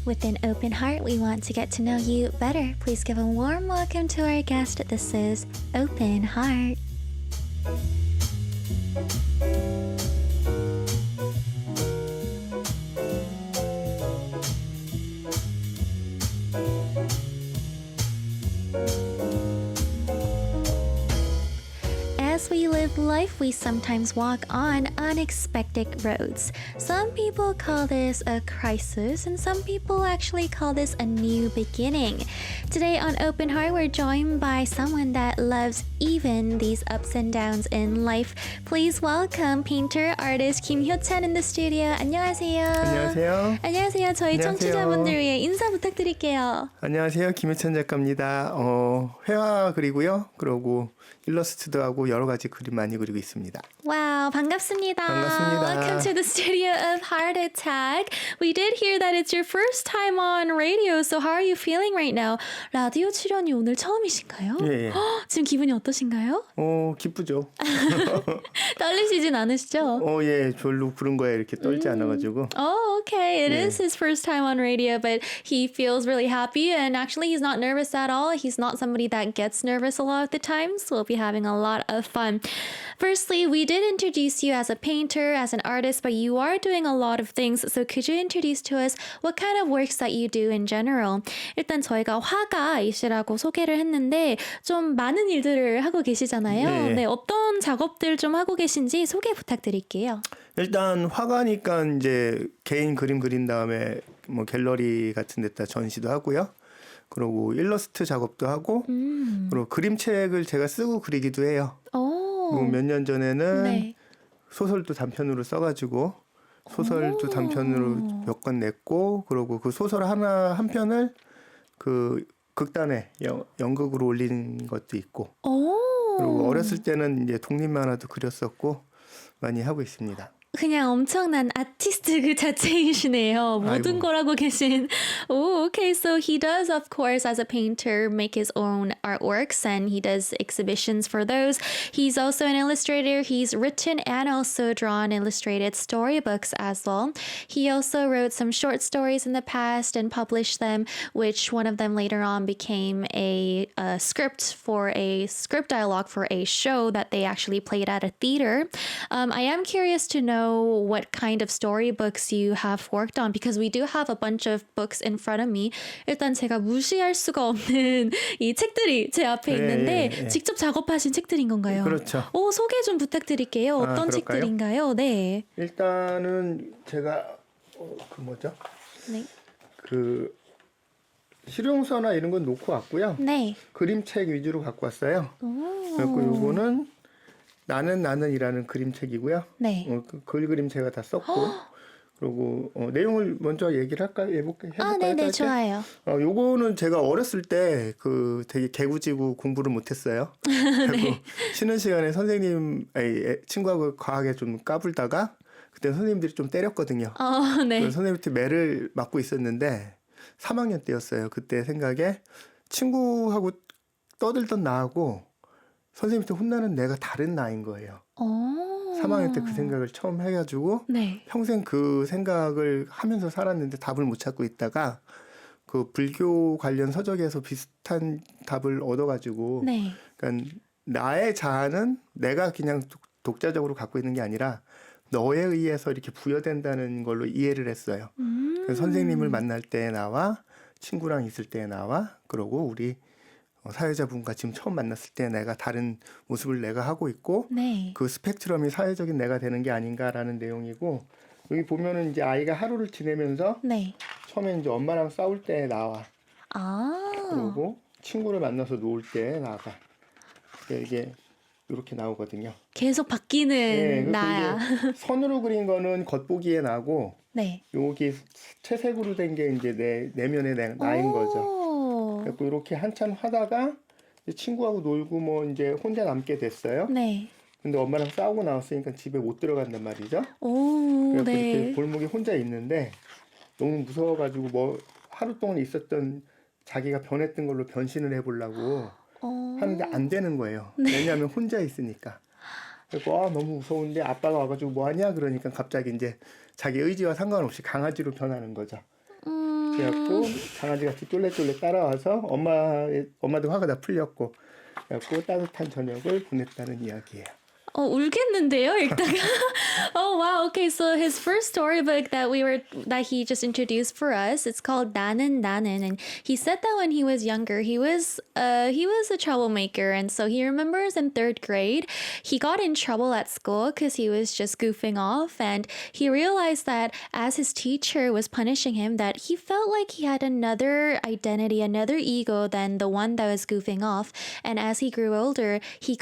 With an open heart, we want to get to know you better. Please give a warm welcome to our guest. This is Open Heart. As we live life, we sometimes walk on unexpected roads. Some people call this a crisis, and some people actually call this a new beginning. Today on Open Heart, we're joined by someone that loves even these ups and downs in life. Please welcome painter artist Kim Hyo-chan in the studio. 안녕하세요. 안녕하세요. 안녕하세요. 저희 안녕하세요. 청취자분들 위해 인사 부탁드릴게요. 안녕하세요. 김혜찬 작가입니다. 회화 그리고요. 그리고 일러스트도 하고 여러 가지 그림 많이 그리고 있습니다. Wow, 반갑습니다. 반갑습니다. Welcome to the studio of Heart Attack. We did hear that it's your first time on radio, so how are you feeling right now? 라디오 출연이 오늘 처음이신가요? 예. 지금 기분이 어떠신가요? 기쁘죠. 떨리시진 않으시죠? 예. 별로 그런 거에 이렇게 떨지 않아가지고. Oh, okay. It 예. is his first time on radio, but he feels really happy, and actually he's not nervous at all. He's not somebody that gets nervous a lot of the time, so we'll be having a lot of fun. Firstly, we did introduce you as a painter, as an artist, but you are doing a lot of things. So could you introduce to us what kind of works that you do in general? 일단 저희가 화가이시라고 소개를 했는데 좀 많은 일들을 하고 계시잖아요. 네. 네, 어떤 작업들 좀 하고 계신지 소개 부탁드릴게요. 일단 화가니까 이제 개인 그림 그린 다음에 뭐 갤러리 같은 데다 전시도 하고요. 그리고 일러스트 작업도 하고 그리고 그림책을 제가 쓰고 그리기도 해요. 몇 년 전에는 네. 소설도 단편으로 써가지고 소설도 단편으로 몇 권 냈고 그리고 그 소설 한 편을 그 극단에 연극으로 올린 것도 있고 그리고 어렸을 때는 이제 독립만화도 그렸었고 많이 하고 있습니다. 그냥 엄청난 아티스트 그 자체이시네요. 모든 아이고. 걸 하고 계신. Oh, okay. So he does, of course, as a painter, make his own artworks and he does exhibitions for those. He's also an illustrator. He's written and also drawn illustrated storybooks as well. He also wrote some short stories in the past and published them, which one of them later on became a script dialogue for a show that they actually played at a theater. I am curious to know what kind of storybooks you have worked on because we do have a bunch of books in front of me. 일단 제가 무시할 수가 없는 이 책들이 제 앞에 있는데 직접 작업하신 책들인 건가요? 그렇죠. 소개 좀 부탁드릴게요. 어떤 그럴까요? 책들인가요? 네. 일단은 제가 네. 그 실용서나 이런 건 놓고 왔고요. 네. 그림책 위주로 갖고 왔어요. 그리고 요거는 나는이라는 그림책이고요. 네. 글 그림 제가 다 썼고 그리고 내용을 먼저 얘기를 해볼까요? 네네, 좋아요. 요거는 제가 어렸을 때 그 되게 개구지고 공부를 못했어요. 그리고 쉬는 시간에 친구하고 과하게 좀 까불다가 그때 선생님들이 좀 때렸거든요. 네. 그래서 선생님한테 매를 맞고 있었는데 3학년 때였어요. 그때 생각에 친구하고 떠들던 나하고 선생님한테 혼나는 내가 다른 나인 거예요. 3학년 때 그 생각을 처음 해가지고 네. 평생 그 생각을 하면서 살았는데 답을 못 찾고 있다가 그 불교 관련 서적에서 비슷한 답을 얻어가지고 네. 그러니까 나의 자아는 내가 그냥 독자적으로 갖고 있는 게 아니라 너에 의해서 이렇게 부여된다는 걸로 이해를 했어요. 그래서 선생님을 만날 때 나와 친구랑 있을 때 나와 그러고 우리 사회자분과 지금 처음 만났을 때 내가 다른 모습을 내가 하고 있고 네. 그 스펙트럼이 사회적인 내가 되는 게 아닌가라는 내용이고 여기 보면은 이제 아이가 하루를 지내면서 네. 처음에 이제 엄마랑 싸울 때 나와 그리고 친구를 만나서 놀 때 나가 이게 이렇게 나오거든요. 계속 바뀌는 그래서 나야. 이제 선으로 그린 거는 겉보기에 나고 네. 여기 채색으로 된 게 이제 내 내면의 나인 거죠. 그래서 이렇게 한참 하다가 친구하고 놀고 뭐 이제 혼자 남게 됐어요. 네. 근데 엄마랑 싸우고 나왔으니까 집에 못 들어간단 말이죠. 그래서 네. 이렇게 골목에 혼자 있는데 너무 무서워가지고 뭐 하루 동안 있었던 자기가 변했던 걸로 변신을 해보려고 하는데 안 되는 거예요. 왜냐하면 혼자 있으니까. 그래서 너무 무서운데 아빠가 와가지고 뭐 하냐 그러니까 갑자기 이제 자기 의지와 상관없이 강아지로 변하는 거죠. 그래갖고 강아지같이 쫄래쫄래 따라와서 엄마도 화가 다 풀렸고 그래갖고 따뜻한 저녁을 보냈다는 이야기예요. 울겠는데요, 읽다가. Oh wow. Okay, so his first storybook that he just introduced for us, it's called 나는 나는, and he said that when he was younger, he was a troublemaker, and so he remembers in 3rd grade, he got in trouble at school because he was just goofing off, and he realized that as his teacher was punishing him, that he felt like he had another identity, another ego than the one that was goofing off, and as he grew older, he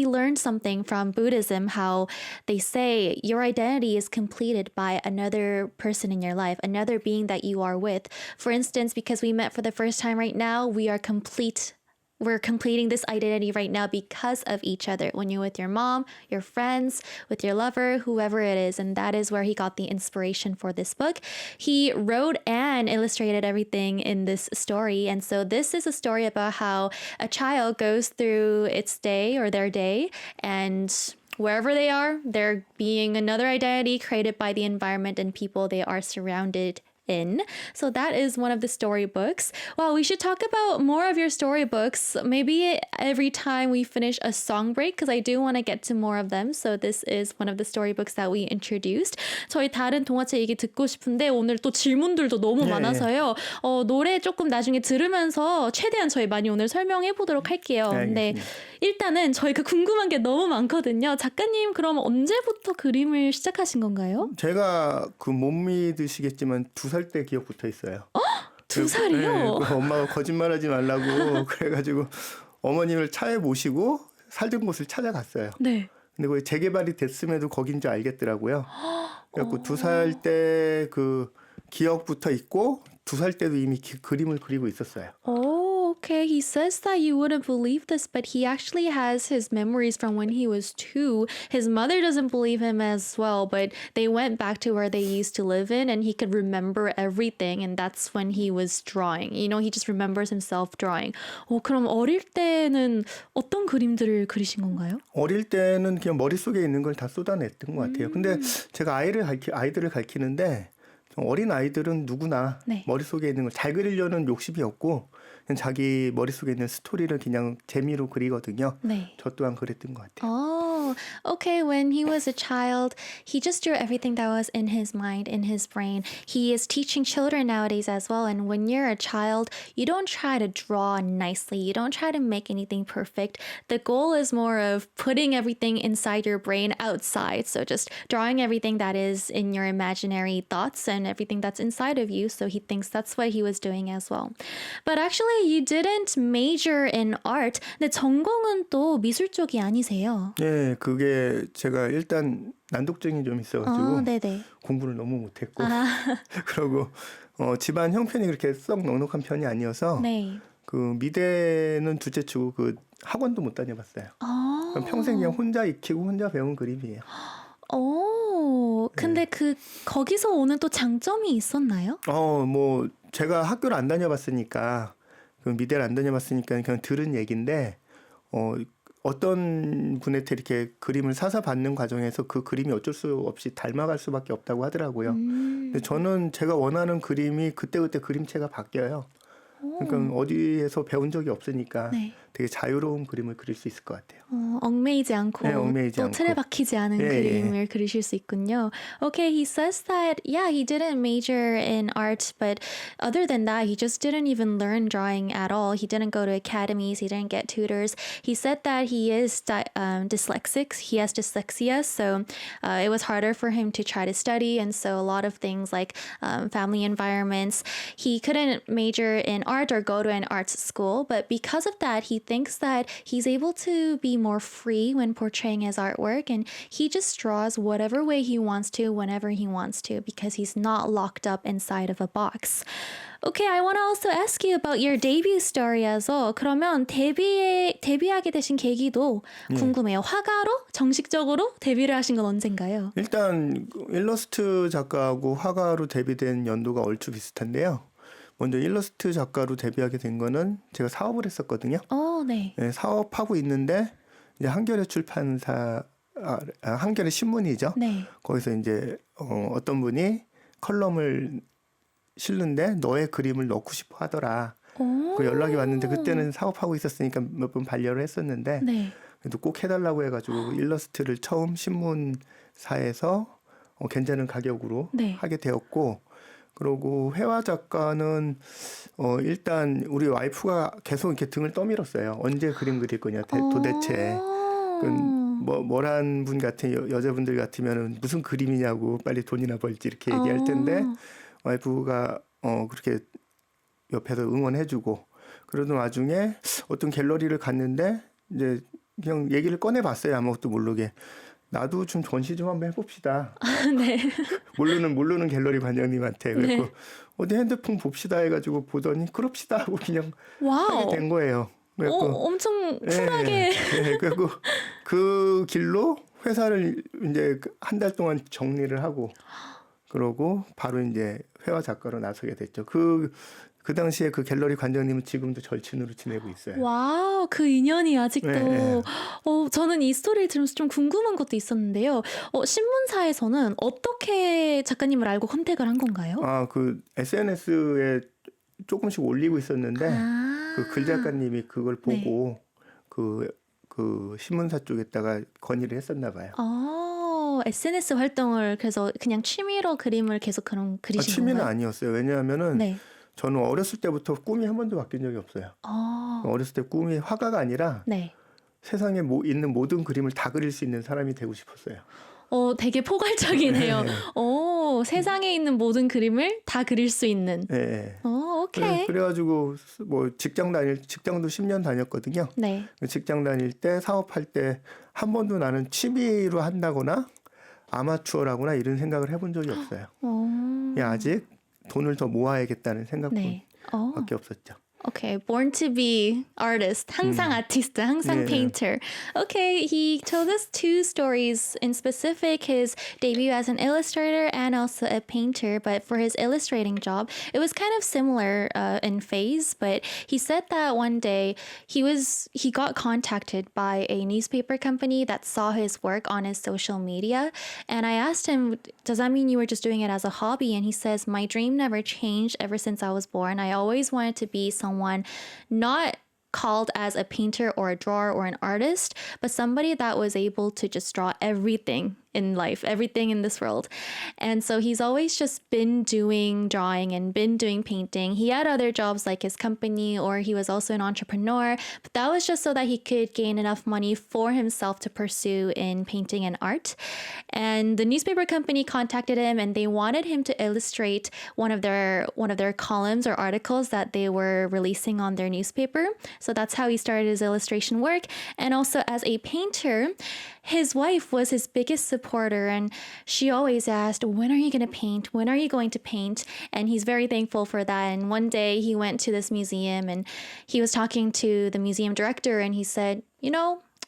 learned something from Buddhism, how they say your identity is completed by another person in your life, another being that you are with. For instance, because we met for the first time right now, we're completing this identity right now because of each other. When you're with your mom, your friends, with your lover, whoever it is. And that is where he got the inspiration for this book. He wrote and illustrated everything in this story. And so this is a story about how a child goes through its day or their day, and wherever they are, they're being another identity created by the environment and people they are surrounded in. So that is one of the storybooks. Wow, we should talk about more of your storybooks. Maybe every time we finish a song break, because I do want to get to more of them. So this is one of the storybooks that we introduced. 저희 다른 동화책 얘기 듣고 싶은데 오늘 또 질문들도 너무 많아서요. 노래 조금 나중에 들으면서 최대한 저희 많이 오늘 설명해 보도록 할게요. 근데 일단은 저희가 궁금한 게 너무 많거든요. 작가님, 그럼 언제부터 그림을 시작하신 건가요? 제가 못 믿으시겠지만 2살 때 기억부터 있어요. 2살이요? 네, 엄마가 거짓말하지 말라고 그래가지고 어머님을 차에 모시고 살던 곳을 찾아갔어요. 네. 근데 거기 재개발이 됐음에도 거긴 줄 알겠더라고요. 그래갖고 2살 때 그 기억부터 있고 2살 때도 이미 그림을 그리고 있었어요. Okay. He says that you wouldn't believe this, but he actually has his memories from when he was 2. His mother doesn't believe him as well, but they went back to where they used to live in, and he could remember everything, and that's when he was drawing. You know, he just remembers himself drawing. 그럼 어릴 때는 어떤 그림들을 그리신 건가요? 어릴 때는 그냥 머릿속에 있는 걸 다 쏟아냈던 것 같아요. 근데 제가 아이들을 가르치는데 어린 아이들은 누구나 머릿속에 있는 걸 잘 그리려는 욕심이 없고 그냥 자기 머릿속에 있는 스토리를 그냥 재미로 그리거든요. 저 또한 그랬던 것 같아요. Okay. When he was a child, he just drew everything that was in his mind, in his brain. He is teaching children nowadays as well. And when you're a child, you don't try to draw nicely. You don't try to make anything perfect. The goal is more of putting everything inside your brain outside. So just drawing everything that is in your imaginary thoughts and everything that's inside of you. So he thinks that's what he was doing as well. But actually, you didn't major in art. 근데 전공은 또 미술 쪽이 아니세요? 네, 그게 제가 일단 난독증이 좀 있어가지고 공부를 너무 못했고 그리고 집안 형편이 그렇게 썩 넉넉한 편이 아니어서 그 미대는 둘째치고 그 학원도 못 다녀봤어요. 평생 그냥 혼자 익히고 혼자 배운 그림이에요. 근데 거기서 오는 또 장점이 있었나요? 뭐 제가 학교를 안 다녀봤으니까 그 미대를 안 다녀봤으니까 그냥 들은 얘기인데 어떤 분한테 이렇게 그림을 사서 받는 과정에서 그 그림이 어쩔 수 없이 닮아갈 수밖에 없다고 하더라고요. 근데 저는 제가 원하는 그림이 그때그때 그림체가 바뀌어요. 그러니까 어디에서 배운 적이 없으니까 되게 자유로운 그림을 그릴 수 있을 것 같아요. 얽매이지 않고 또 틀에 박히지 않은 그림을 그리실 수 있군요. Okay, he says that he didn't major in art, but other than that, he just didn't even learn drawing at all. He didn't go to academies, he didn't get tutors. He said that he is dyslexic. He has dyslexia, so it was harder for him to try to study, and so a lot of things like family environments, he couldn't major in art or go to an arts school, but because of that, he thinks that he's able to be more free when portraying his artwork, and he just draws whatever way he wants to, whenever he wants to, because he's not locked up inside of a box. Okay, I want to also ask you about your debut story as well. 그러면 데뷔하게 되신 계기도 궁금해요. 화가로 정식적으로 데뷔를 하신 건 언젠가요? 일단 일러스트 작가하고 화가로 데뷔된 연도가 얼추 비슷한데요. 먼저 일러스트 작가로 데뷔하게 된 거는 제가 사업을 했었거든요. 네, 사업하고 있는데 이제 한겨레 출판사, 한겨레 신문이죠. 거기서 이제 어떤 분이 컬럼을 실는데 너의 그림을 넣고 싶어 하더라. 오. 그 연락이 왔는데 그때는 사업하고 있었으니까 몇 번 반려를 했었는데 네. 그래도 꼭 해달라고 해가지고 일러스트를 처음 신문사에서 괜찮은 가격으로 네. 하게 되었고 그러고 회화 작가는 일단 우리 와이프가 계속 이렇게 등을 떠밀었어요. 언제 그림 그릴 거냐 도대체. 뭐란 분 같은 여자분들 같으면은 무슨 그림이냐고 빨리 돈이나 벌지 이렇게 얘기할 텐데 와이프가 그렇게 옆에서 응원해주고 그러던 와중에 어떤 갤러리를 갔는데 이제 그냥 얘기를 꺼내봤어요. 아무것도 모르게. 나도 좀 전시 좀 한번 해봅시다. 네. 모르는 갤러리 관장님한테. 그래서 네. 어디 핸드폰 봅시다 해가지고 보더니 그럽시다 하고 그냥 와우. 하게 된 거예요. 그래서 엄청 쿨하게. 그리고 그 길로 회사를 이제 한 달 동안 정리를 하고 그러고 바로 이제 회화 작가로 나서게 됐죠. 그 당시에 그 갤러리 관장님은 지금도 절친으로 지내고 있어요. 와우, 그 인연이 아직도. 네. 저는 이 스토리를 들으면서 좀 궁금한 것도 있었는데요. 신문사에서는 어떻게 작가님을 알고 컨택을 한 건가요? 그 SNS에 조금씩 올리고 있었는데 그 글 작가님이 그걸 보고 그 신문사 쪽에다가 건의를 했었나 봐요. SNS 활동을 그래서 그냥 취미로 그림을 계속 그런 그리신 취미는 건가요? 아니었어요. 왜냐하면은 네. 저는 어렸을 때부터 꿈이 한 번도 바뀐 적이 없어요. 어렸을 때 꿈이 화가가 아니라 네. 세상에 있는 모든 그림을 다 그릴 수 있는 사람이 되고 싶었어요. 되게 포괄적이네요. 네. 세상에 있는 모든 그림을 다 그릴 수 있는. 네. 오케이. 그래가지고 뭐 직장도 10년 다녔거든요. 네. 직장 다닐 때 사업할 때 한 번도 나는 취미로 한다거나 아마추어라거나 이런 생각을 해본 적이 없어요. 그냥 아직 돈을 더 모아야겠다는 생각뿐밖에 없었죠. Okay, born to be artist. 항상 artist, 항상 painter. Okay, he told us two stories in specific, his debut as an illustrator and also a painter. But for his illustrating job, it was kind of similar in phase. But he said that one day he got contacted by a newspaper company that saw his work on his social media. And I asked him, does that mean you were just doing it as a hobby? And he says, my dream never changed ever since I was born. I always wanted to be someone not called as a painter or a drawer or an artist, but somebody that was able to just draw everything in life, everything in this world. And so he's always just been doing drawing and been doing painting. He had other jobs like his company, or he was also an entrepreneur, but that was just so that he could gain enough money for himself to pursue in painting and art. And the newspaper company contacted him and they wanted him to illustrate one of their columns or articles that they were releasing on their newspaper. So that's how he started his illustration work. And also as a painter, his wife was his biggest supporter, and she always asked, when are you going to paint? When are you going to paint? And he's very thankful for that. And one day he went to this museum and he was talking to the museum director and he said,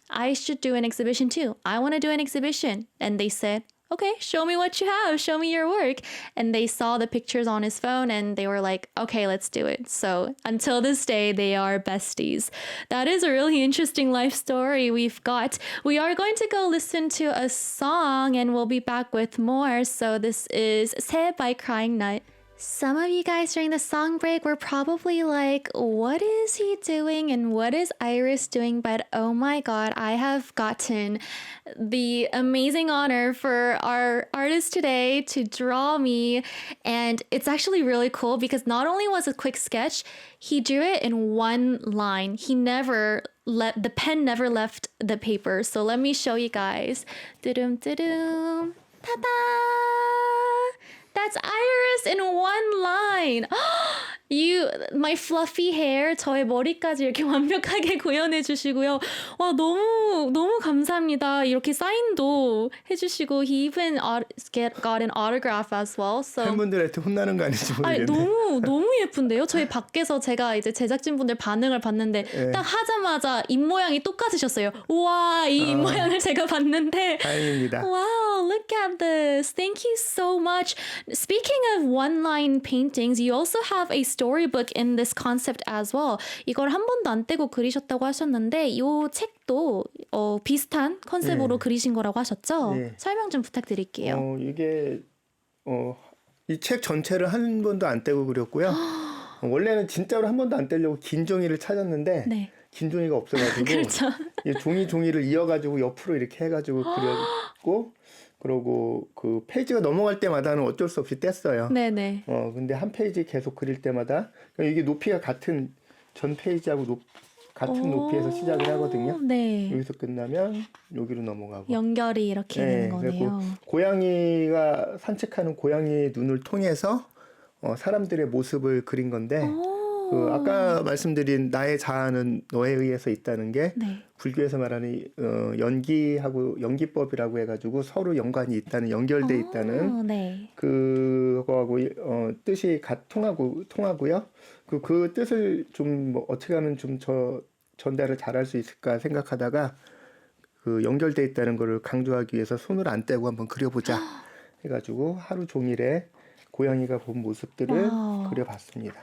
I should do an exhibition too. I want to do an exhibition. And they said, okay, show me what you have. Show me your work. And they saw the pictures on his phone and they were like, okay, let's do it. So until this day, they are besties. That is a really interesting life story we've got. We are going to go listen to a song and we'll be back with more. So this is 새 by Crying Nut. Some of you guys during the song break were probably like, what is he doing and what is Iris doing? But oh my God, I have gotten the amazing honor for our artist today to draw me. And it's actually really cool because not only was it a quick sketch, he drew it in one line. The pen never left the paper. So let me show you guys. Da-dum, da-dum. Ta-da! That's Iris in one line. My fluffy hair, 저의 머리까지 이렇게 완벽하게 구현해 주시고요. 와, 너무 감사합니다. 이렇게 사인도 해주시고, he even got an autograph as well. So. 팬분들한테 혼나는 거 아닌지 모르겠네. 너무 예쁜데요? 저희 밖에서 제가 이제 제작진분들 반응을 봤는데, 딱 하자마자 입모양이 똑같으셨어요. 우와, 이 입모양을 제가 봤는데. 다행입니다. Wow, look at this. Thank you so much. Speaking of one-line paintings, you also have a storybook in this concept as well. 이걸 한 번도 안 떼고 그리셨다고 하셨는데 이 책도 비슷한 컨셉으로 그리신 거라고 하셨죠? 네. 설명 좀 부탁드릴게요. 이게 이 책 전체를 한 번도 안 떼고 그렸고요. 원래는 진짜로 한 번도 안 떼려고 긴 종이를 찾았는데 네. 긴 종이가 없어가지고 그렇죠. 이 종이를 이어가지고 옆으로 이렇게 해가지고 그렸고 그러고 그 페이지가 넘어갈 때마다는 어쩔 수 없이 뗐어요. 네네. 근데 한 페이지 계속 그릴 때마다 이게 높이가 같은 전 페이지하고 같은 높이에서 시작을 하거든요. 네. 여기서 끝나면 여기로 넘어가고. 연결이 이렇게 되는 거네요. 고양이가 산책하는 고양이의 눈을 통해서 사람들의 모습을 그린 건데 아까 말씀드린 나의 자아는 너에 의해서 있다는 게 네. 불교에서 말하는 연기법이라고 해가지고 서로 연관이 있다는 연결돼 있다는 네. 그거하고 뜻이 통하고요. 그 뜻을 좀 뭐 어떻게 하면 좀 전달을 잘할 수 있을까 생각하다가 그 연결돼 있다는 거를 강조하기 위해서 손을 안 떼고 한번 그려보자 해가지고 하루 종일에 고양이가 본 모습들을 와우. 그려봤습니다.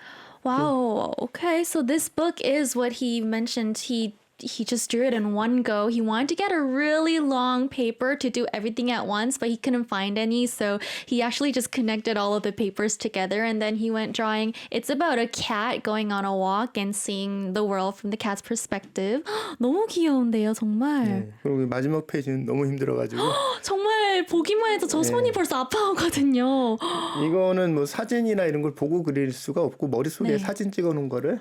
Wow. Okay. So this book is what he mentioned. He just drew it in one go. He wanted to get a really long paper to do everything at once, but he couldn't find any. So he actually just connected all of the papers together and then he went drawing. It's about a cat going on a walk and seeing the world from the cat's perspective. 너무 귀여운데요, 정말. 그리고 마지막 페이지는 너무 힘들어가지고 정말 보기만 해도 저 손이 벌써 아파하거든요. 이거는 뭐 사진이나 이런 걸 보고 그릴 수가 없고 머릿속에 네. 사진 찍어놓은 거를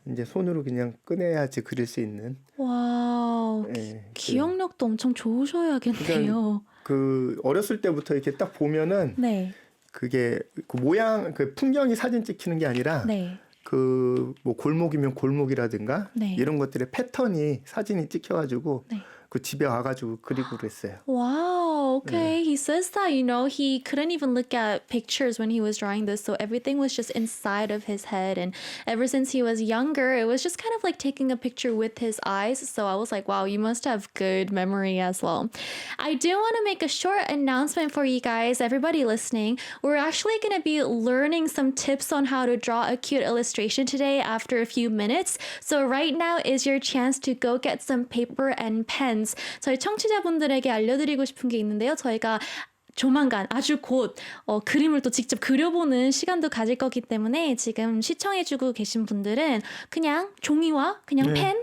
이제 손으로 그냥 꺼내야지 그릴 수 있는. 와우. 기억력도 엄청 좋으셔야겠네요. 그 어렸을 때부터 이렇게 딱 보면은 네. 그게 그 모양 그 풍경이 사진 찍히는 게 아니라 네. 그 뭐 골목이면 골목이라든가 네. 이런 것들의 패턴이 사진이 찍혀가지고 네. 그 집에 와가지고 그리고 그랬어요. Wow, okay. He says that, he couldn't even look at pictures when he was drawing this, so everything was just inside of his head. And ever since he was younger, it was just kind of like taking a picture with his eyes. So I was like, wow, you must have good memory as well. I do want to make a short announcement for you guys, everybody listening. We're actually going to be learning some tips on how to draw a cute illustration today after a few minutes. So right now is your chance to go get some paper and pens. 저희 청취자분들에게 알려드리고 싶은 게 있는데요. 저희가 조만간 아주 곧 그림을 또 직접 그려보는 시간도 가질 거기 때문에 지금 시청해주고 계신 분들은 그냥 종이와 그냥 펜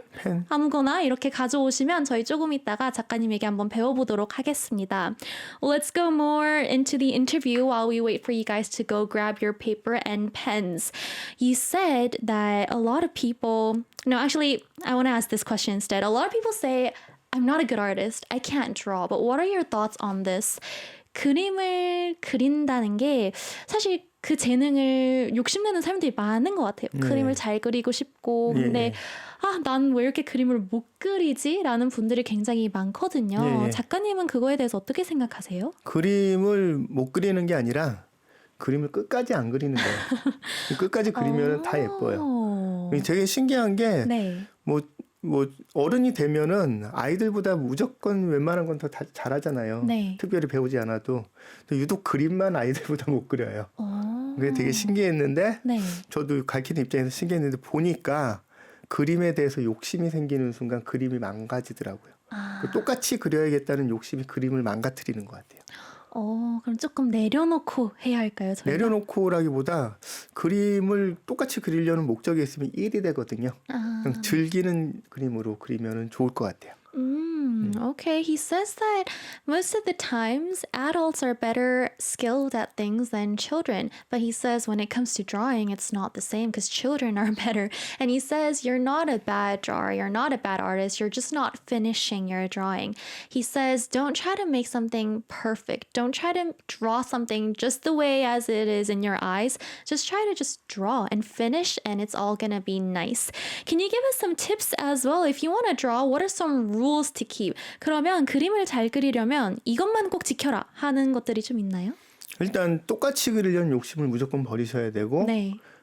아무거나 이렇게 가져오시면 저희 조금 있다가 작가님에게 한번 배워보도록 하겠습니다. Let's go more into the interview while we wait for you guys to go grab your paper and pens. You said that a lot of people... No, actually, I want to ask this question instead. A lot of people say, I'm not a good artist. I can't draw. But what are your thoughts on this? 그림을 그린다는 게 사실 그 재능을 욕심내는 사람들이 많은 것 같아요. 그림을 잘 그리고 싶고 근데 난 왜 이렇게 그림을 못 그리지? 라는 분들이 굉장히 많거든요. 작가님은 그거에 대해서 어떻게 생각하세요? 그림을 못 그리는 게 아니라 그림을 끝까지 안 그리는 거예요. 끝까지 그리면 다 예뻐요. 되게 신기한 게 뭐 어른이 되면은 아이들보다 무조건 웬만한 건 더 잘하잖아요. 네. 특별히 배우지 않아도 유독 그림만 아이들보다 못 그려요. 그게 되게 신기했는데 저도 가르치는 입장에서 신기했는데 보니까 그림에 대해서 욕심이 생기는 순간 그림이 망가지더라고요. 똑같이 그려야겠다는 욕심이 그림을 망가뜨리는 것 같아요. 그럼 조금 내려놓고 해야 할까요? 저희가? 내려놓고라기보다 그림을 똑같이 그리려는 목적이 있으면 일이 되거든요. 그냥 즐기는 그림으로 그리면 좋을 것 같아요. Okay, he says that most of the times adults are better skilled at things than children. But he says when it comes to drawing, it's not the same because children are better. And he says you're not a bad drawer, you're not a bad artist, you're just not finishing your drawing. He says don't try to make something perfect. Don't try to draw something just the way as it is in your eyes. Just try to just draw and finish and it's all gonna be nice. Can you give us some tips as well? If you want to draw, what are some rules to keep? 그러면 그림을 잘 그리려면 이것만 꼭 지켜라 하는 것들이 좀 있나요? 일단 똑같이 그리려는 욕심을 무조건 버리셔야 되고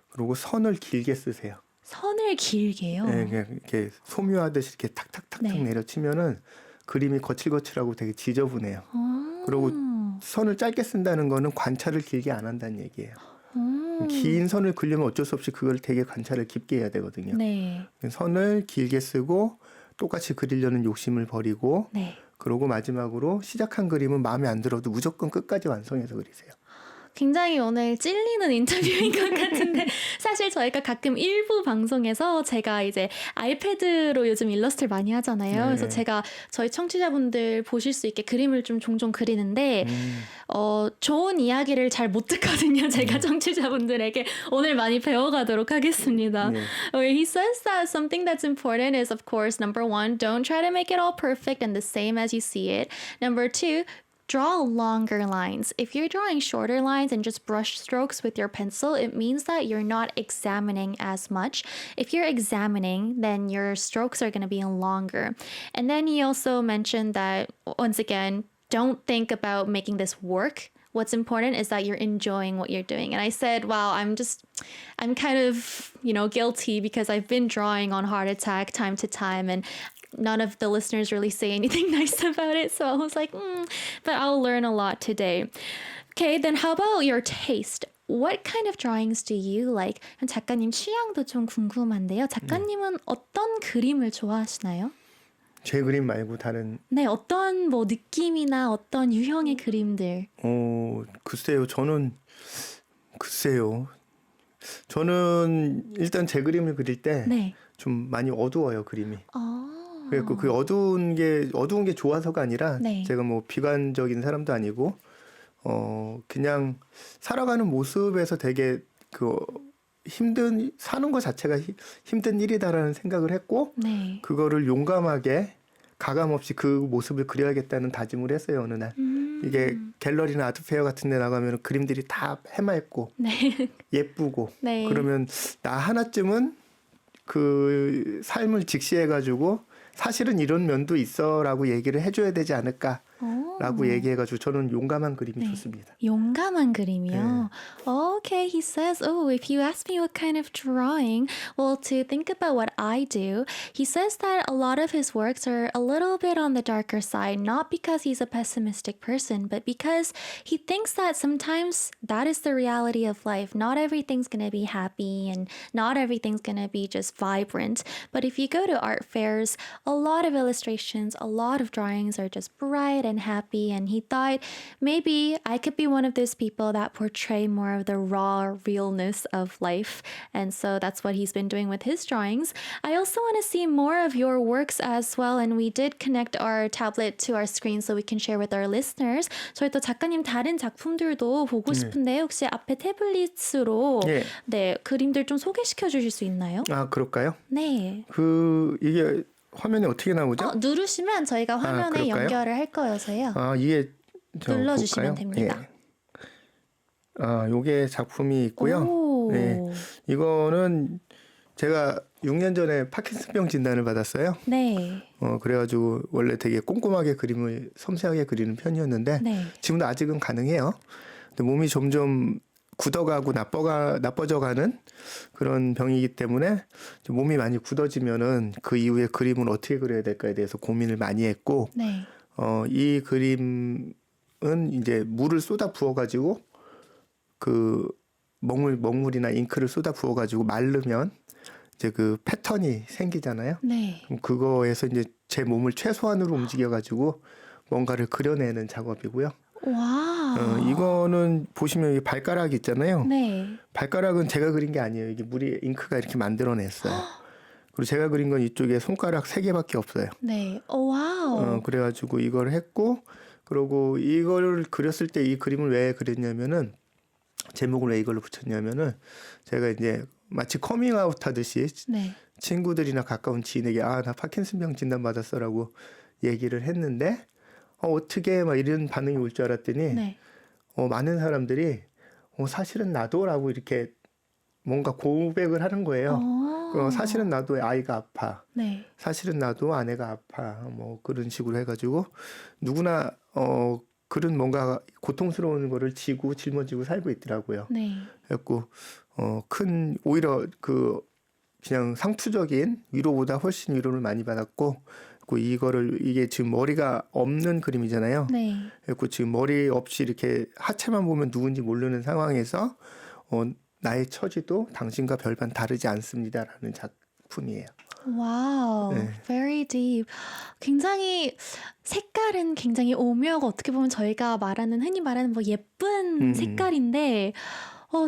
그리고 선을 길게 쓰세요. 선을 길게요? 네, 이렇게 소묘하듯이 이렇게 탁탁탁탁 내려치면은 그림이 거칠거칠하고 되게 지저분해요. 그리고 선을 짧게 쓴다는 거는 관찰을 길게 안 한다는 얘기예요. 긴 선을 그리려면 어쩔 수 없이 그걸 되게 관찰을 깊게 해야 되거든요. 선을 길게 쓰고 똑같이 그리려는 욕심을 버리고 그러고 마지막으로 시작한 그림은 마음에 안 들어도 무조건 끝까지 완성해서 그리세요. 굉장히 오늘 찔리는 인터뷰인 것 같은데 사실 저희가 가끔 일부 방송에서 제가 이제 아이패드로 요즘 일러스트를 많이 하잖아요. 네. 그래서 제가 저희 청취자분들 보실 수 있게 그림을 좀 종종 그리는데 좋은 이야기를 잘 못 듣거든요. 제가 청취자분들에게 오늘 많이 배워가도록 하겠습니다. 네. Okay, he says that something that's important is, of course, number one, don't try to make it all perfect and the same as you see it. Number two, draw longer lines. If you're drawing shorter lines and just brush strokes with your pencil, it means that you're not examining as much. If you're examining, then your strokes are going to be longer. And then he also mentioned that, once again, don't think about making this work. What's important is that you're enjoying what you're doing. And I said, wow, I'm kind of, guilty because I've been drawing on Heart Attack time to time and none of the listeners really say anything nice about it. So I was like, but I'll learn a lot today. Okay, then how about your taste? What kind of drawings do you like? 작가님 취향도 좀 궁금한데요. 작가님은 어떤 그림을 좋아하시나요? 제 그림 말고 다른 네, 어떤 뭐 느낌이나 어떤 유형의 그림들. 글쎄요. 저는 일단 제 그림을 그릴 때 좀 네. 많이 어두워요, 그림이. 아. 그래서 그 어두운 게 좋아서가 아니라 네. 제가 뭐 비관적인 사람도 아니고 그냥 살아가는 모습에서 되게 사는 것 자체가 힘든 일이다라는 생각을 했고 네. 그거를 용감하게 가감 없이 그 모습을 그려야겠다는 다짐을 했어요, 어느 날. 이게 갤러리나 아트페어 같은 데 나가면 그림들이 다 해맑고 네. 예쁘고 네. 그러면 나 하나쯤은 그 삶을 직시해가지고 사실은 이런 면도 있어라고 얘기를 해줘야 되지 않을까라고 얘기해가지고 저는 용감한 그림이 좋습니다. 용감한 그림이요. Okay, he says, if you ask me what kind of drawing, well, to think about what I do, he says that a lot of his works are a little bit on the darker side, not because he's a pessimistic person, but because he thinks that sometimes that is the reality of life. Not everything's going to be happy and not everything's going to be just vibrant. But if you go to art fairs, a lot of illustrations, a lot of drawings are just bright and happy, and he thought maybe I could be one of those people that portray more of the raw realness of life. And so that's what he's been doing with his drawings. I also want to see more of your works as well, and we did connect our tablet to our screen so we can share with our listeners. 저희 또 작가님 다른 작품들도 보고 싶은데 혹시 앞에 태블릿으로 네, 그림들 좀 소개시켜 주실 수 있나요? 아, 그럴까요? 네. 이게 화면이 어떻게 나오죠? 누르시면 저희가 화면에 그럴까요? 연결을 할 거여서요. 이게 눌러주시면 됩니다. 요게 작품이 있고요. 오. 네, 이거는 제가 6년 전에 파킨슨병 진단을 받았어요. 네. 그래가지고 원래 되게 꼼꼼하게 그림을 섬세하게 그리는 편이었는데 네. 지금도 아직은 가능해요. 근데 몸이 점점 굳어가고 나빠져가는 그런 병이기 때문에 몸이 많이 굳어지면은 그 이후에 그림을 어떻게 그려야 될까에 대해서 고민을 많이 했고 네. 이 그림은 이제 물을 쏟아 부어가지고 그 먹물이나 잉크를 쏟아 부어가지고 마르면 이제 그 패턴이 생기잖아요. 네. 그럼 그거에서 이제 제 몸을 최소한으로 움직여가지고 뭔가를 그려내는 작업이고요. 와. 이거는 보시면 이 발가락이 있잖아요. 네. 발가락은 제가 그린 게 아니에요. 이게 물이 잉크가 이렇게 만들어냈어요. 그리고 제가 그린 건 이쪽에 손가락 3개밖에 없어요. 네. 와우. 그래가지고 이걸 했고, 그리고 이걸 그렸을 때 이 그림을 왜 그렸냐면은 제목을 왜 이걸로 붙였냐면은 제가 이제 마치 커밍아웃 하듯이 네. 친구들이나 가까운 지인에게 나 파킨슨병 진단 받았어라고 얘기를 했는데 어떻게 막 이런 반응이 올 줄 알았더니 네. 많은 사람들이 사실은 나도라고 이렇게 뭔가 고백을 하는 거예요. 사실은 나도 아이가 아파. 네. 사실은 나도 아내가 아파. 뭐 그런 식으로 해가지고 누구나 그런 뭔가 고통스러운 거를 짊어지고 살고 있더라고요. 네. 그래갖고 오히려 그냥 상투적인 위로보다 훨씬 위로를 많이 받았고, 이게 지금 머리가 없는 그림이잖아요. 네. 그래갖고 지금 머리 없이 이렇게 하체만 보면 누군지 모르는 상황에서 나의 처지도 당신과 별반 다르지 않습니다라는 작품이에요. Wow, 네. very deep. 굉장히 색깔은 굉장히 오묘하고 어떻게 보면 저희가 말하는 흔히 말하는 뭐 예쁜 색깔인데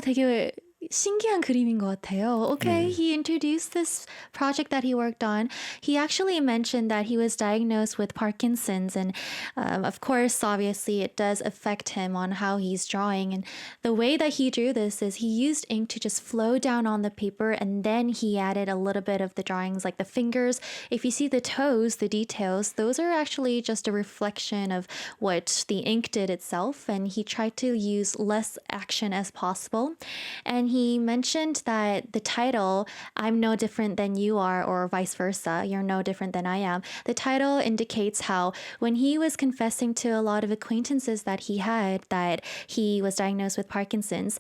되게 신기한 그림인 것 같아요. Okay, he introduced this project that he worked on. He actually mentioned that he was diagnosed with Parkinson's, and of course, obviously, it does affect him on how he's drawing. And the way that he drew this is he used ink to just flow down on the paper, and then he added a little bit of the drawings, like the fingers. If you see the toes, the details, those are actually just a reflection of what the ink did itself, and he tried to use less action as possible. And he mentioned that the title, I'm no different than you are, or vice versa, you're no different than I am, the title indicates how when he was confessing to a lot of acquaintances that he had that he was diagnosed with Parkinson's,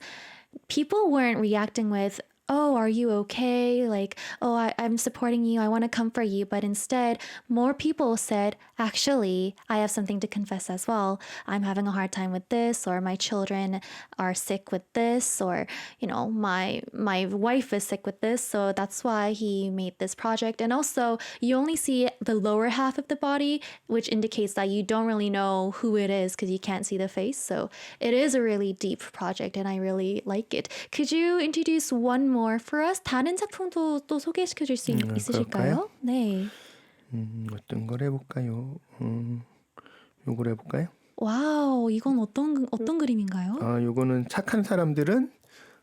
people weren't reacting with, oh, are you okay? Like, oh, I'm supporting you. I want to comfort you. But instead, more people said, actually, I have something to confess as well. I'm having a hard time with this, or my children are sick with this, or, my wife is sick with this. So that's why he made this project. And also, you only see the lower half of the body, which indicates that you don't really know who it is because you can't see the face. So it is a really deep project, and I really like it. Could you introduce one more for us? 다른 작품도 또 소개시켜 줄 수 있으실까요? 그럴까요? 네. 어떤 걸 해볼까요? 요걸 해볼까요? 와우, 이건 어떤 그림인가요? 요거는 착한 사람들은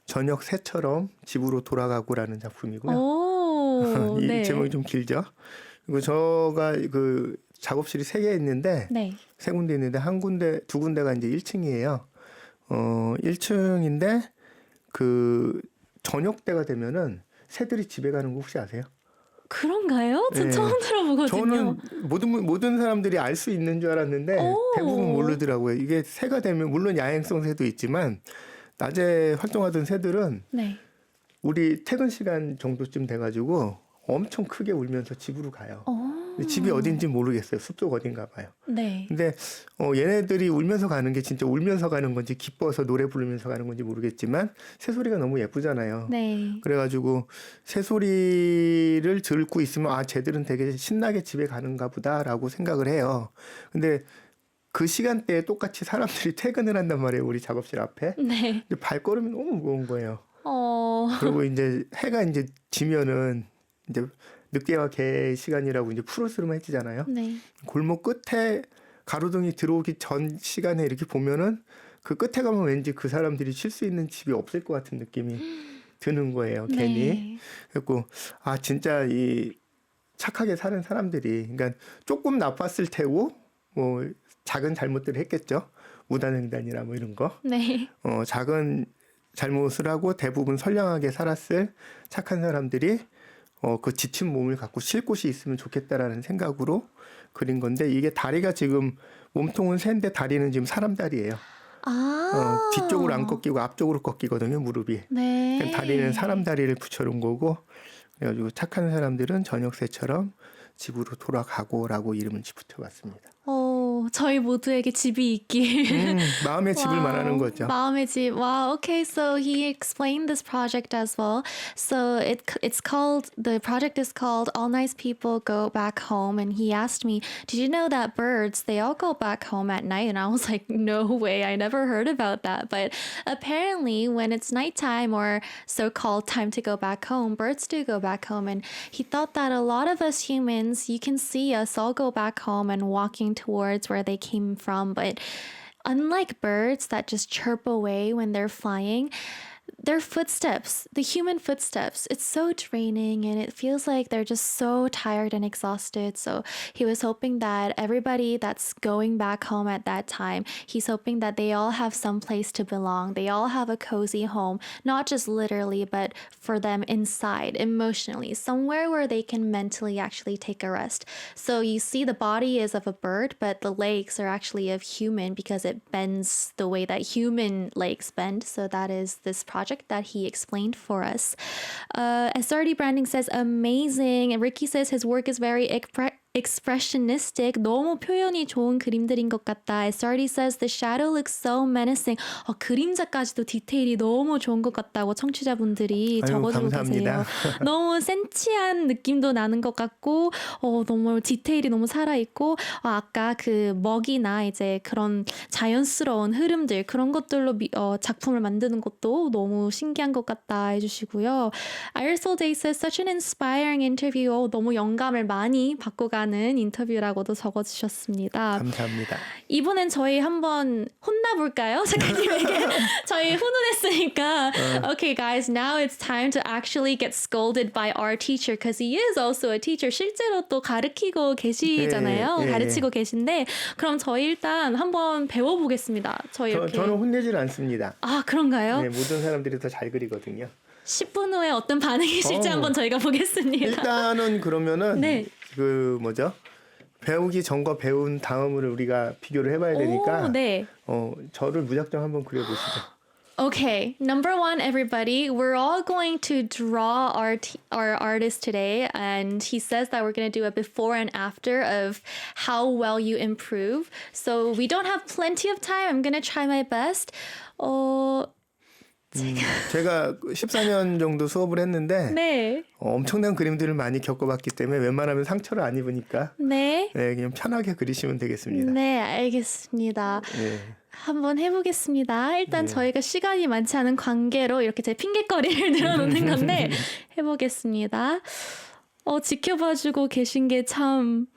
저녁 새처럼 집으로 돌아가고라는 작품이고요. 오, 이 네. 제목이 좀 길죠. 그리고 저가 그 작업실이 3개 있는데 네. 3군데 있는데 두 군데가 이제 1층이에요. 1층인데 그 저녁 때가 되면은 새들이 집에 가는 거 혹시 아세요? 그런가요? 전 네. 처음 들어보거든요. 저는 모든 사람들이 알 수 있는 줄 알았는데 대부분 모르더라고요. 이게 새가 되면 물론 야행성 새도 있지만 낮에 활동하던 새들은 네. 우리 퇴근 시간 정도쯤 돼가지고 엄청 크게 울면서 집으로 가요. 근데 집이 어딘지 모르겠어요. 숲속 어딘가 봐요. 네. 근데 얘네들이 울면서 가는 게 진짜 울면서 가는 건지 기뻐서 노래 부르면서 가는 건지 모르겠지만 새소리가 너무 예쁘잖아요. 네. 그래가지고 새소리를 듣고 있으면 쟤들은 되게 신나게 집에 가는가 보다라고 생각을 해요. 근데 그 시간대에 똑같이 사람들이 퇴근을 한단 말이에요. 우리 작업실 앞에. 네. 근데 발걸음이 너무 무거운 거예요. 그리고 이제 해가 이제 지면은 이제 늑대와 개 시간이라고 이제 푸르스름해지잖아요. 네. 골목 끝에 가로등이 들어오기 전 시간에 이렇게 보면은 그 끝에 가면 왠지 그 사람들이 쉴 수 있는 집이 없을 것 같은 느낌이 드는 거예요. 괜히. 네. 그래갖고 진짜 이 착하게 사는 사람들이 그러니까 조금 나빴을 테고 뭐 작은 잘못들을 했겠죠. 무단횡단이나 뭐 이런 거. 네. 작은 잘못을 하고 대부분 선량하게 살았을 착한 사람들이 그 지친 몸을 갖고 쉴 곳이 있으면 좋겠다라는 생각으로 그린 건데 이게 다리가 지금 몸통은 새인데 다리는 지금 사람 다리예요. 뒤쪽으로 안 꺾이고 앞쪽으로 꺾이거든요, 무릎이. 네. 그러니까 다리는 사람 다리를 붙여놓은 거고 그래가지고 착한 사람들은 저녁 새처럼 집으로 돌아가고라고 이름을 붙여봤습니다. 저희 모두에게 집이 있길. 마음의 집을 Wow. 말하는 거죠. 마음의 집. Wow. Okay, so he explained this project as well. So the project is called All Nice People Go Back Home. And he asked me, did you know that birds, they all go back home at night? And I was like, no way. I never heard about that. But apparently when it's nighttime or so-called time to go back home, birds do go back home. And he thought that a lot of us humans, you can see us all go back home and walking towards where they came from. But unlike birds that just chirp away when they're flying, their footsteps, the human footsteps, it's so draining and it feels like they're just so tired and exhausted. So he was hoping that everybody that's going back home at that time, he's hoping that they all have some place to belong. They all have a cozy home, not just literally, but for them inside, emotionally, somewhere where they can mentally actually take a rest. So you see the body is of a bird, but the legs are actually of human because it bends the way that human legs bend. So that is this project that he explained for us. SRD Branding says, amazing. And Ricky says his work is very expressionistic, 너무 표현이 좋은 그림들인 것 같다. SRD says the shadow looks so menacing. 그림자까지도 디테일이 너무 좋은 것 같다고 청취자분들이 아유, 적어주고 감사합니다. 계세요. 너무 센치한 느낌도 나는 것 같고 너무 디테일이 너무 살아있고 아까 그 먹이나 이제 그런 자연스러운 흐름들 그런 것들로 작품을 만드는 것도 너무 신기한 것 같다 해주시고요. Irisol Day says such an inspiring interview. 너무 영감을 많이 받고 가는 인터뷰라고도 적어주셨습니다. 감사합니다. 이번엔 저희 한번 혼나볼까요? 작가님에게 저희 훈훈했으니까 Okay guys, now it's time to actually get scolded by our teacher because he is also a teacher. 실제로 또 가르치고 계시잖아요. 예. 가르치고 계신데 그럼 저희 일단 한번 배워보겠습니다. 저희 이렇게 저는 혼내질 않습니다. 아 그런가요? 네, 모든 사람들이 더 잘 그리거든요. 10분 후에 어떤 반응이실지 한번 저희가 보겠습니다. 일단은 그러면은 네. 그 뭐죠? 배우기 전과 배운 다음을 우리가 비교를 해봐야 되니까 오, 네. 저를 무작정 한번 그려보시죠. Okay, number one, everybody, we're all going to draw our artist today, and he says that we're going to do a before and after of how well you improve. So we don't have plenty of time. I'm going to try my best. 제가 14년 정도 수업을 했는데 네, 엄청난 그림들을 많이 겪어봤기 때문에 웬만하면 상처를 안 입으니까 네, 그냥 편하게 그리시면 되겠습니다. 네, 알겠습니다. 예. 한번 해보겠습니다. 일단 네. 저희가 시간이 많지 않은 관계로 이렇게 제 핑계거리를 늘어놓는 건데 해보겠습니다. 지켜봐주고 계신 게 참...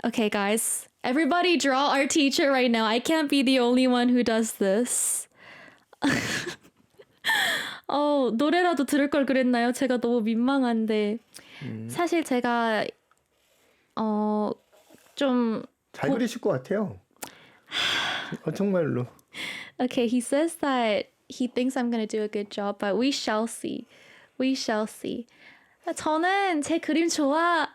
Okay, guys. Everybody draw our teacher right now. I can't be the only one who does this. 노래라도 들을 걸 그랬나요? 제가 너무 민망한데. 사실 제가 좀... 잘 그리실 것 같아요. 정말로. Okay, he says that he thinks I'm going to do a good job, but we shall see. We shall see. 저는 제 그림 좋아합니다.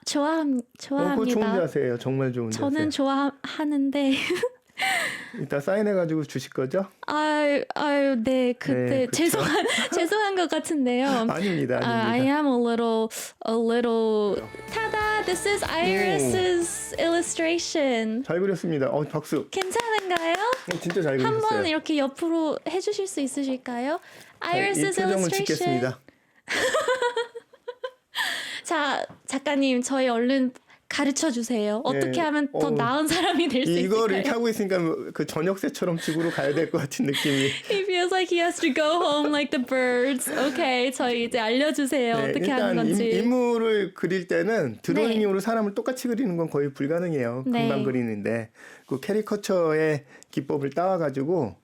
그거 좋은 자세예요. 정말 좋은 자세. 저는 좋아하는데 이따 사인해가지고 주실 거죠? 아유, 네, 그때 네, 그쵸. 죄송한 것 같은데요. 아닙니다. I am a little. 타다, this is Iris's illustration. 잘 그렸습니다. 박수. 괜찮은가요? 진짜 잘 한번 그리셨어요. 이렇게 옆으로 해주실 수 있으실까요? 이 Iris's 표정을 illustration. 짓겠습니다. 자, 작가님, 저희 얼른 가르쳐 주세요. 어떻게 네. 하면 더 나은 사람이 될 수 이거를 이렇게 있을까요? 하고 있으니까 그 저녁새처럼 집으로 가야 될 것 같은 느낌이. He feels like he has to go home like the birds. Okay, 저희 이제 알려주세요. 네, 어떻게 하는 일단 건지. 인물을 그릴 때는 드로잉으로 사람을 똑같이 그리는 건 거의 불가능해요. 네. 금방 그리는데 그 캐리커처의 기법을 따와가지고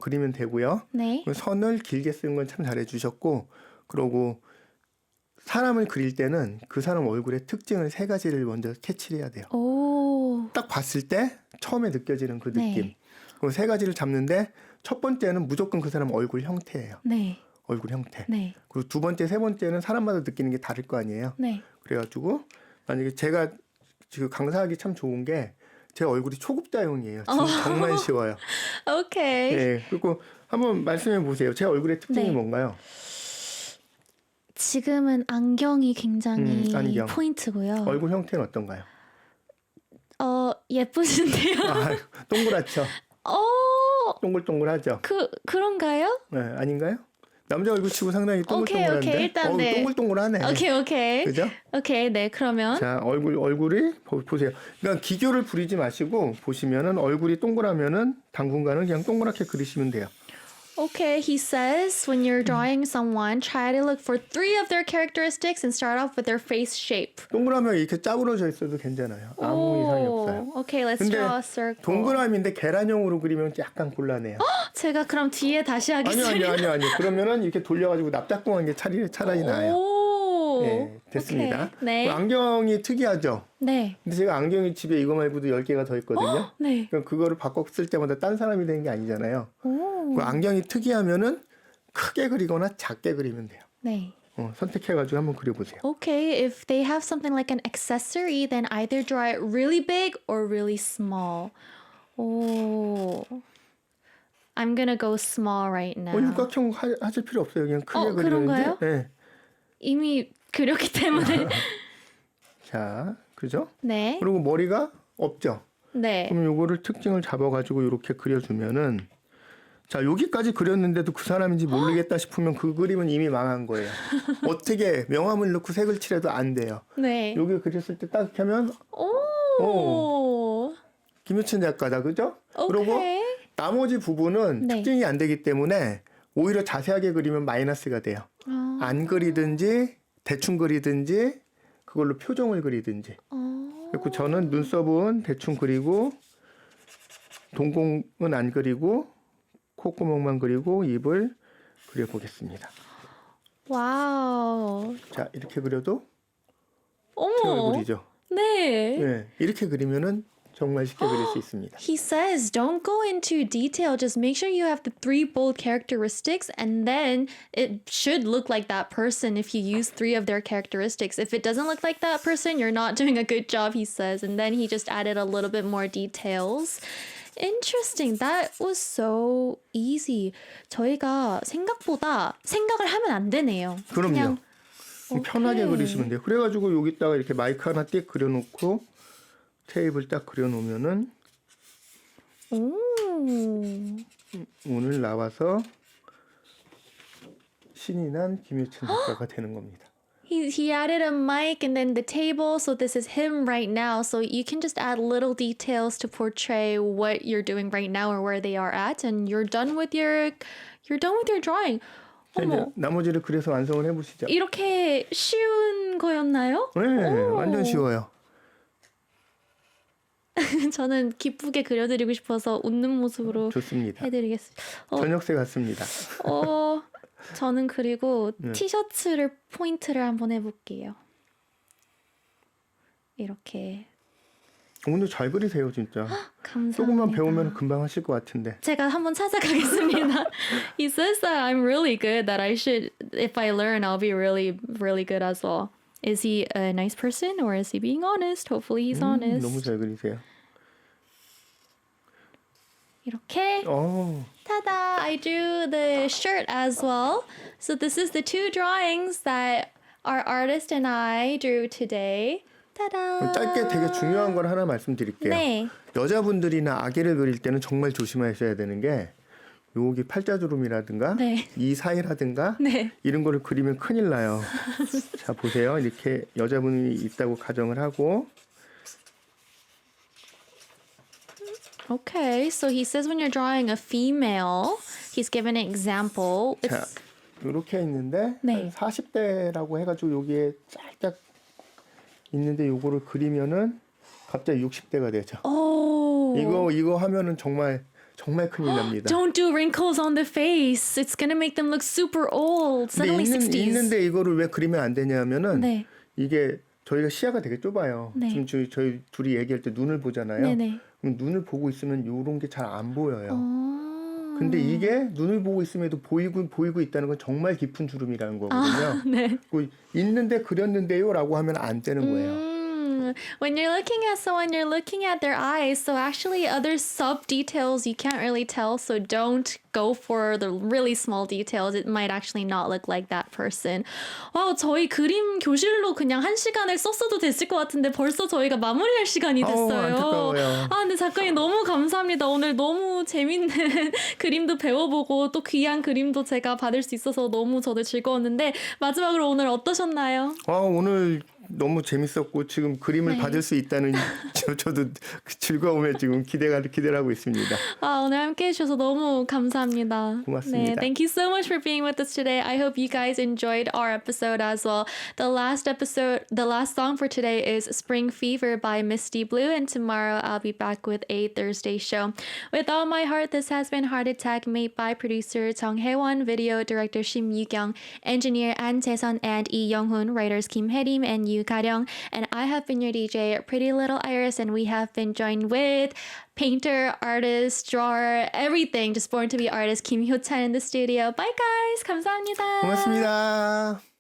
그리면 되고요. 네. 선을 길게 쓰는 건 참 잘해주셨고, 그러고 사람을 그릴 때는 그 사람 얼굴의 특징을 3가지를 먼저 캐치를 해야 돼요. 오. 딱 봤을 때 처음에 느껴지는 그 느낌. 네. 그 3가지를 잡는데 첫 번째는 무조건 그 사람 얼굴 형태예요. 네. 얼굴 형태. 네. 그리고 2번째, 3번째는 사람마다 느끼는 게 다를 거 아니에요. 네. 그래가지고 만약에 제가 지금 강사하기 참 좋은 게 제 얼굴이 초급자용이에요. 정말 쉬워요. 오케이. 네, 그리고 한번 말씀해 보세요. 제 얼굴의 특징이 네. 뭔가요? 지금은 안경이 굉장히 안경. 포인트고요. 얼굴 형태는 어떤가요? 예쁘신데요. 동그랗죠? 동글동글하죠? 그런가요? 네, 아닌가요? 남자 얼굴 치고 상당히 오케이, 동글동글한데 일단 네. 동글동글하네. 오케이. 그죠? 오케이, 네, 그러면. 자, 얼굴이 보세요. 그러니까 기교를 부리지 마시고 보시면은 얼굴이 동그라면은 당분간은 그냥 동그랗게 그리시면 돼요. Okay, he says when you're drawing someone, try to look for 3 of their characteristics and start off with their face shape. 동그라면 이렇게 짜부러져 있어도 괜찮아요. 아무 이상이 없어요. Okay, let's 근데 draw a circle. 동그라미인데 계란형으로 그리면 약간 곤란해요. 제가 그럼 뒤에 다시 하겠습니다. 아니요. 그러면은 이렇게 돌려가지고 납작공한 게 차라리 나아요. 오. 네, 됐습니다. 오케이. 네. 안경이 특이하죠? 네. 근데 제가 안경이 집에 이거 말고도 10개가 더 있거든요. 네. 그럼 그거를 바꿔 쓸 때마다 딴 사람이 되는 게 아니잖아요. 오. 그 안경이 특이하면은 크게 그리거나 작게 그리면 돼요. 네. 선택해가지고 한번 그려보세요. Okay, if they have something like an accessory, then either draw it really big or really small. Oh. I'm gonna go small right now. 육각형 하실 필요 없어요. 그냥 크게 그리는데. 그런가요? 네. 이미 그렸기 때문에. 자, 그죠? 네. 그리고 머리가 없죠. 네. 그럼 요거를 특징을 잡아가지고 이렇게 그려주면은 자 여기까지 그렸는데도 그 사람인지 모르겠다 싶으면 그 그림은 이미 망한 거예요. 어떻게 명암을 넣고 색을 칠해도 안 돼요. 네. 여기 그렸을 때 딱 하면 오. 김효찬 작가다, 그죠? 그리고 오케이. 나머지 부분은 네. 특징이 안 되기 때문에 오히려 자세하게 그리면 마이너스가 돼요. 안 그리든지 대충 그리든지 그걸로 표정을 그리든지. 그리고 저는 눈썹은 대충 그리고 동공은 안 그리고 콧구멍만 그리고 입을 그려보겠습니다. 와우. 자 이렇게 그려도 어머. 표정을 그리죠. 네. 네, 이렇게 그리면은 정말 쉽게 그릴 수 있습니다. He says, don't go into detail. Just make sure you have the 3 bold characteristics, and then it should look like that person if you use 3 of their characteristics. If it doesn't look like that person, you're not doing a good job, he says. And then he just added a little bit more details. Interesting. That was so easy. 저희가 생각보다 생각을 하면 안 되네요. 그럼요. 그냥 편하게 오케이. 그리시면 돼요. 그래가지고 여기다가 이렇게 마이크 하나 띡 그려놓고 테이블 딱 그려놓으면은 오. 오늘 나와서 신이 난 김효찬 작가가 되는 겁니다. He added a mic and then the table, so this is him right now. So you can just add little details to portray what you're doing right now or where they are at, and you're done with your drawing. 자, 이제 어머, 나머지를 그려서 완성을 해보시죠. 이렇게 쉬운 거였나요? 네, 오. 완전 쉬워요. 저는 기쁘게 그려드리고 싶어서 웃는 모습으로 좋습니다. 해드리겠습니다. 저녁새 같습니다. 저는 그리고 네. 티셔츠를 포인트를 한번 해볼게요. 이렇게. 오늘 잘 그리세요, 진짜. 감사합니다. 조금만 배우면 금방 하실 것 같은데. 제가 한번 찾아가겠습니다. He says that I'm really good, that I should, if I learn, I'll be really, really good as well. Is he a nice person or is he being honest? Hopefully he's honest. 너무 잘 그리세요. 이렇게. Ta-da! I drew the shirt as well. So this is the 2 drawings that our artist and I drew today. Ta-da! 짧게 되게 중요한 걸 하나 말씀드릴게요. 네. 여자분들이나 아기를 그릴 때는 정말 조심하셔야 되는 게 여기 팔자주름이라든가 네. 이 사이라든가 네. 이런 거를 그리면 큰일 나요. 자 보세요. 이렇게 여자분이 있다고 가정을 하고 Okay, so he says when you're drawing a female, he's given an example. 자 이렇게 있는데 네. 한 40대라고 해가지고 여기에 살짝 있는데 요거를 그리면은 갑자기 60대가 되죠. Oh. 이거 하면은 정말 큰일 납니다. Don't do wrinkles on the face. It's gonna make them look super old. Suddenly 60s. 있는데 이거를 왜 그리면 안 되냐면은 네. 이게 저희가 시야가 되게 좁아요. 네. 지금 저희 둘이 얘기할 때 눈을 보잖아요. 네네. 그럼 눈을 보고 있으면 이런 게 잘 안 보여요. 어. 근데 이게 눈을 보고 있음에도 보이고 있다는 건 정말 깊은 주름이라는 거거든요. 네. 그 있는데 그렸는데요라고 하면 안 되는 거예요. When you're looking at someone, you're looking at their eyes. So actually, other sub details you can't really tell. So don't go for the really small details. It might actually not look like that person. 와, 저희 그림 교실로 그냥 1시간을 썼어도 됐을 것 같은데 벌써 저희가 마무리할 시간이 됐어요. 안타까워요. 근데 작가님 너무 감사합니다. 오늘 너무 재밌는 그림도 배워보고 또 귀한 그림도 제가 받을 수 있어서 너무 저도 즐거웠는데 마지막으로 오늘 어떠셨나요? 오늘 너무 재밌었고 지금 그림을 네. 받을 수 있다는 저도 그 즐거움에 지금 기대를 하고 있습니다. 오늘 함께 해주셔서 너무 감사합니다. 고맙습니다. 네, thank you so much for being with us today. I hope you guys enjoyed our episode as well. The last song for today is Spring Fever by Misty Blue, and tomorrow I'll be back with a Thursday show. With all my heart, this has been Heart Attack, made by producer Jung Hae-won, video director Shim Yu-kyung, engineer An Jae-sun and Lee Young-hoon, writers Kim Hae-rim and Yu Ka-ryung, and I have been your DJ, Pretty Little Iris, and we have been joined with painter, artist, drawer, everything, just born to be artist Kim Hyo-chan in the studio. Bye guys! 감사합니다. 고맙습니다.